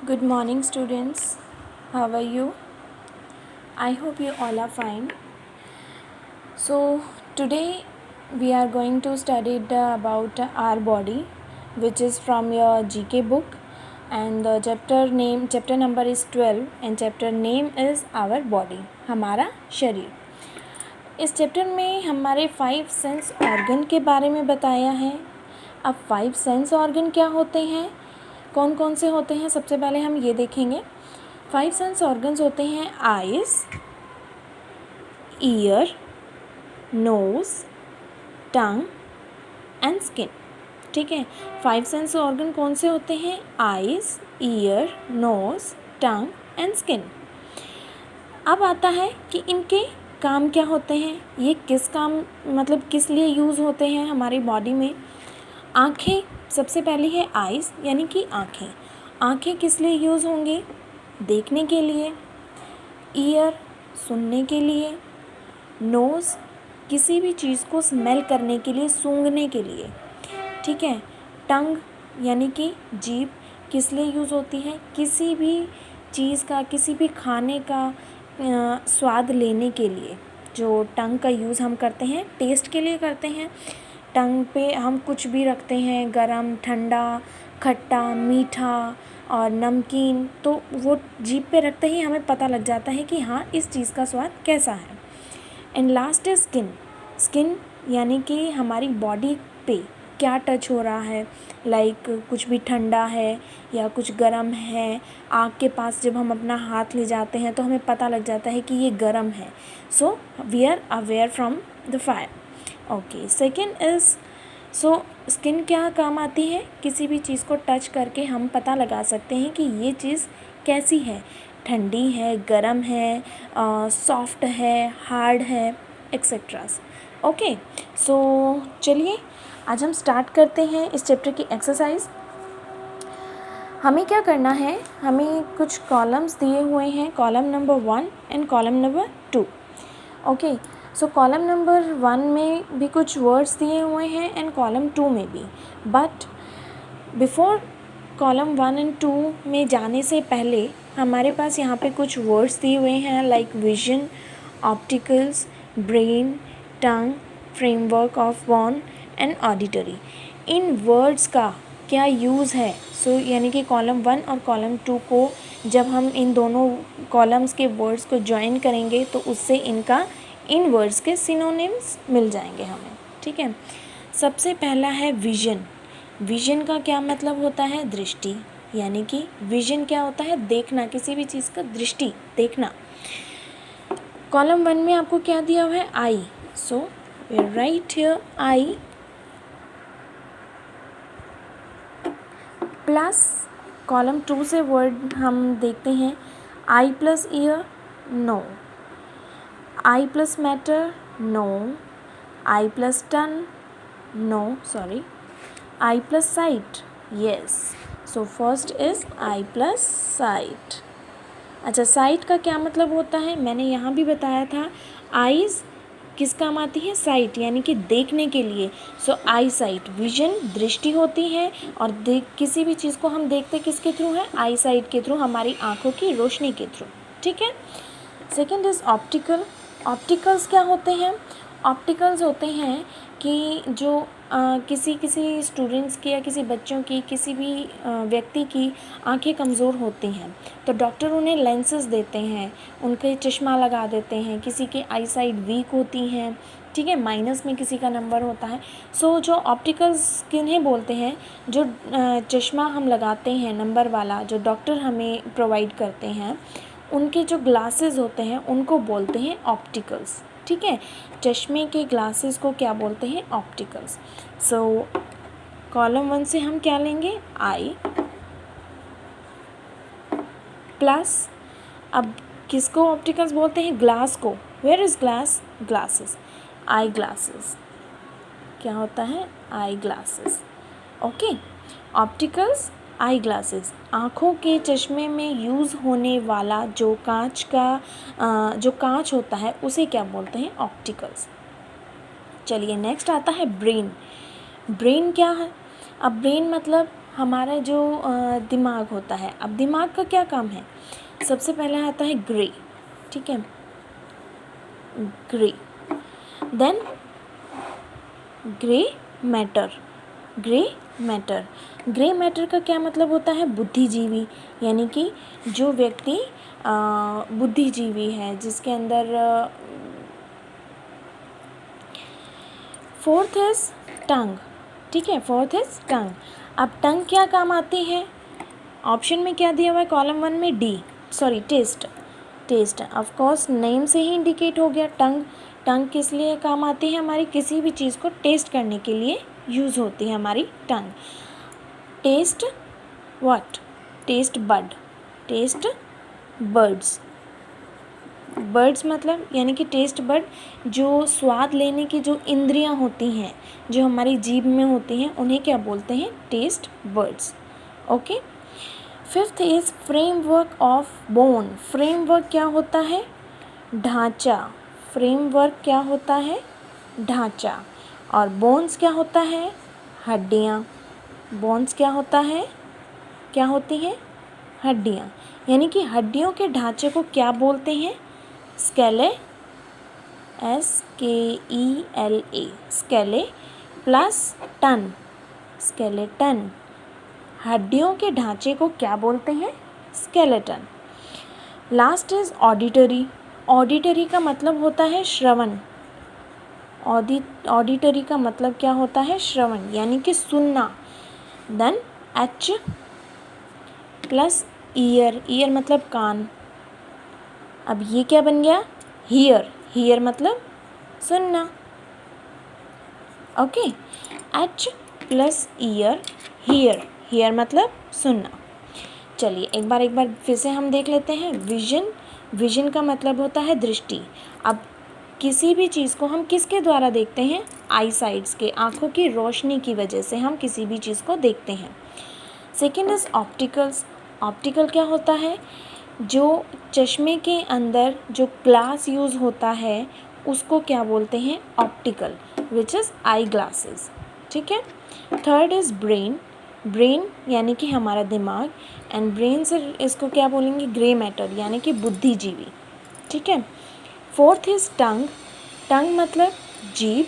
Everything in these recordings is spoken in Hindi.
Good morning, students. How are you? I hope you all are fine. So, today we are going to study about our body, which is from your GK book, and the chapter number is 12, and chapter name is our body, हमारा शरीर. इस चैप्टर में हमारे 5 सेंस ऑर्गन के बारे में बताया है. अब 5 सेंस ऑर्गन क्या होते हैं, कौन कौन से होते हैं, सबसे पहले हम ये देखेंगे. 5 सेंस ऑर्गन्स होते हैं eyes, ear, nose, tongue and skin. ठीक है, 5 सेंस ऑर्गन कौन से होते हैं? Eyes, ear, nose, tongue and skin. अब आता है कि इनके काम क्या होते हैं, ये किस काम मतलब किस लिए यूज़ होते हैं हमारी बॉडी में. आँखें सबसे पहले है आइज़ यानी कि आँखें. आँखें किस लिए यूज़ होंगी? देखने के लिए. ईयर सुनने के लिए. नोज़ किसी भी चीज़ को स्मेल करने के लिए, सूंघने के लिए. ठीक है. टंग यानी कि जीभ किस लिए यूज़ होती है? किसी भी चीज़ का, किसी भी खाने का स्वाद लेने के लिए जो टंग का यूज़ हम करते हैं, टेस्ट के लिए करते हैं. टंग पे हम कुछ भी रखते हैं, गरम, ठंडा, खट्टा, मीठा और नमकीन, तो वो जीभ पे रखते ही हमें पता लग जाता है कि हाँ इस चीज़ का स्वाद कैसा है. And last is skin. Skin यानी कि हमारी बॉडी पे क्या टच हो रहा है, लाइक कुछ भी ठंडा है या कुछ गर्म है. आग के पास जब हम अपना हाथ ले जाते हैं तो हमें पता लग जाता है कि ये गर्म है. So we are aware from the fire. Okay, second is, so skin क्या काम आती है? किसी भी चीज़ को टच करके हम पता लगा सकते हैं कि ये चीज़ कैसी है, ठंडी है, गर्म है, सॉफ्ट है, हार्ड है, एक्सेट्रास. ओके, सो चलिए आज हम स्टार्ट करते हैं इस चैप्टर की एक्सरसाइज. हमें क्या करना है, हमें कुछ कॉलम्स दिए हुए हैं, column number 1 and column number 2. Okay, so column number 1 में भी कुछ वर्ड्स दिए हुए हैं एंड कॉलम 2 में भी. बट बिफोर कॉलम 1 एंड 2 में जाने से पहले हमारे पास यहाँ पे कुछ वर्ड्स दिए हुए हैं, like vision, opticals, brain, tongue, framework of bone and auditory. इन वर्ड्स का क्या यूज़ है? सो यानी कि कॉलम 1 और कॉलम 2 को जब हम इन दोनों कॉलम्स के वर्ड्स को ज्वाइन करेंगे तो उससे इनका, इन वर्ड्स के सिनोनिम्स मिल जाएंगे हमें. ठीक है, सबसे पहला है विजन. विजन का क्या मतलब होता है? दृष्टि. यानी कि विजन क्या होता है? देखना, किसी भी चीज़ का दृष्टि, देखना. कॉलम 1 में आपको क्या दिया हुआ है? Eye. So we write here eye plus column 2 से वर्ड हम देखते हैं. Eye plus ear, no. Eye plus matter, no. Eye plus ton, no, sorry. Eye plus sight, yes. So first is eye plus sight. अच्छा, साइट का क्या मतलब होता है? मैंने यहाँ भी बताया था. आइज़ किस काम आती है? साइट यानी कि देखने के लिए. सो आई साइट, विजन दृष्टि होती है और किसी भी चीज़ को हम देखते किसके थ्रू है? आई साइट के थ्रू, हमारी आँखों की रोशनी के थ्रू. ठीक है. Second is optical. ऑप्टिकल्स क्या होते हैं? ऑप्टिकल्स होते हैं कि जो किसी स्टूडेंट्स की या किसी बच्चों की, किसी भी व्यक्ति की आंखें कमज़ोर होती हैं तो डॉक्टर उन्हें लेंसेज देते हैं, उनके चश्मा लगा देते हैं. किसी की आई साइट वीक होती हैं, ठीक है, माइनस में किसी का नंबर होता है. सो जो ऑप्टिकल्स किन्हें बोलते हैं? जो चश्मा हम लगाते हैं नंबर वाला, जो डॉक्टर हमें प्रोवाइड करते हैं, उनके जो ग्लासेस होते हैं उनको बोलते हैं ऑप्टिकल्स. ठीक है, चश्मे के ग्लासेस को क्या बोलते हैं? ऑप्टिकल्स. सो कॉलम 1 से हम क्या लेंगे? आई प्लस, अब किसको ऑप्टिकल्स बोलते हैं? ग्लास को. Where is glass? Glasses. Eye glasses. क्या होता है? Eye glasses. Okay, opticals, eye glasses. आँखों के चश्मे में यूज़ होने वाला जो कांच का जो कांच होता है उसे क्या बोलते हैं? ऑप्टिकल्स. चलिए नेक्स्ट आता है ब्रेन. ब्रेन क्या है? अब ब्रेन मतलब हमारा जो दिमाग होता है, अब दिमाग का क्या काम है? सबसे पहले आता है ग्रे, ठीक है, grey, then grey matter, grey matter. Grey matter का क्या मतलब होता है? बुद्धिजीवी, यानी कि जो व्यक्ति बुद्धिजीवी है, जिसके अंदर फोर्थ इज टंग, ठीक है, फोर्थ इज टंग। अब टंग क्या काम आती है? ऑप्शन में क्या दिया हुआ है? कॉलम 1 में D, sorry taste, taste of course name से ही इंडिकेट हो गया। टंग, टंग किस लिए काम आती है? हमारी किसी भी चीज़ को टेस्ट करने के लिए यूज़ होती है हमारी tongue. Taste what? Taste bud, taste birds, birds मतलब यानी कि टेस्ट बड, जो स्वाद लेने की जो इंद्रियां होती हैं, जो हमारी जीभ में होती हैं, उन्हें क्या बोलते हैं? Taste buds. Okay. Fifth is framework of bone. Framework क्या होता है? ढांचा। फ्रेमवर्क क्या होता है? ढांचा। और बोन्स क्या होता है? हड्डियाँ। बोन्स क्या होता है? क्या होती हैं? हड्डियाँ। यानी कि हड्डियों के ढांचे को क्या बोलते हैं? स्केले, SKELA, स्केले प्लस टन, स्केलेटन। हड्डियों के ढांचे को क्या बोलते हैं? Skeleton. Last is auditory. Auditory का मतलब होता है श्रवण। ऑडिटरी का मतलब क्या होता है? श्रवण, यानी कि सुनना। Then H plus ear, ear मतलब कान। अब ये क्या बन गया? हियर, हियर मतलब सुनना। Okay, H plus year, here, here मतलब सुनना। चलिए एक बार फिर से हम देख लेते हैं। विजन, विजन का मतलब होता है दृष्टि। अब किसी भी चीज़ को हम किसके द्वारा देखते हैं? आई साइड्स के, आँखों की रोशनी की वजह से हम किसी भी चीज़ को देखते हैं। Second is opticals. ऑप्टिकल क्या होता है? जो चश्मे के अंदर जो ग्लास यूज़ होता है उसको क्या बोलते हैं? Optical, which is eye glasses, ठीक है। Third is brain. ब्रेन यानी कि हमारा दिमाग, एंड ब्रेन से इसको क्या बोलेंगे? ग्रे मैटर, यानी कि बुद्धिजीवी, ठीक है। फोर्थ इज़ टंग। टंग मतलब जीभ,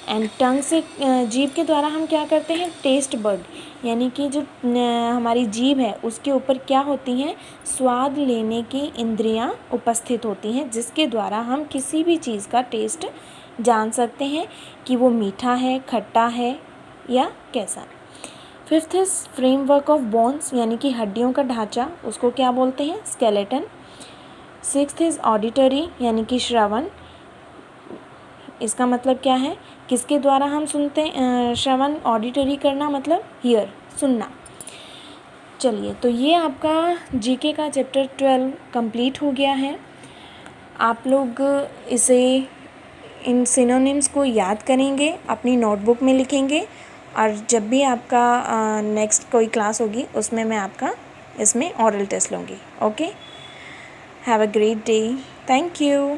एंड टंग से जीभ के द्वारा हम क्या करते हैं? टेस्ट बड, यानी कि जो हमारी जीभ है उसके ऊपर क्या होती हैं? स्वाद लेने की इंद्रियां उपस्थित होती हैं, जिसके द्वारा हम किसी भी चीज़ का टेस्ट जान सकते हैं कि वो मीठा है, खट्टा है या कैसा। Fifth is framework of bones, यानी कि हड्डियों का ढांचा, उसको क्या बोलते हैं? स्केलेटन। सिक्स्थ इज ऑडिटरी, यानी कि श्रवण। इसका मतलब क्या है? किसके द्वारा हम सुनते हैं? श्रवण, ऑडिटरी करना मतलब हियर, सुनना। चलिए, तो ये आपका जीके का चैप्टर 12 कंप्लीट हो गया है। आप लोग इसे, इन सिनोनिम्स को याद करेंगे, अपनी नोटबुक में लिखेंगे, और जब भी आपका नेक्स्ट कोई क्लास होगी उसमें मैं आपका इसमें ऑरल टेस्ट लूँगी। Okay, have a great day, thank you.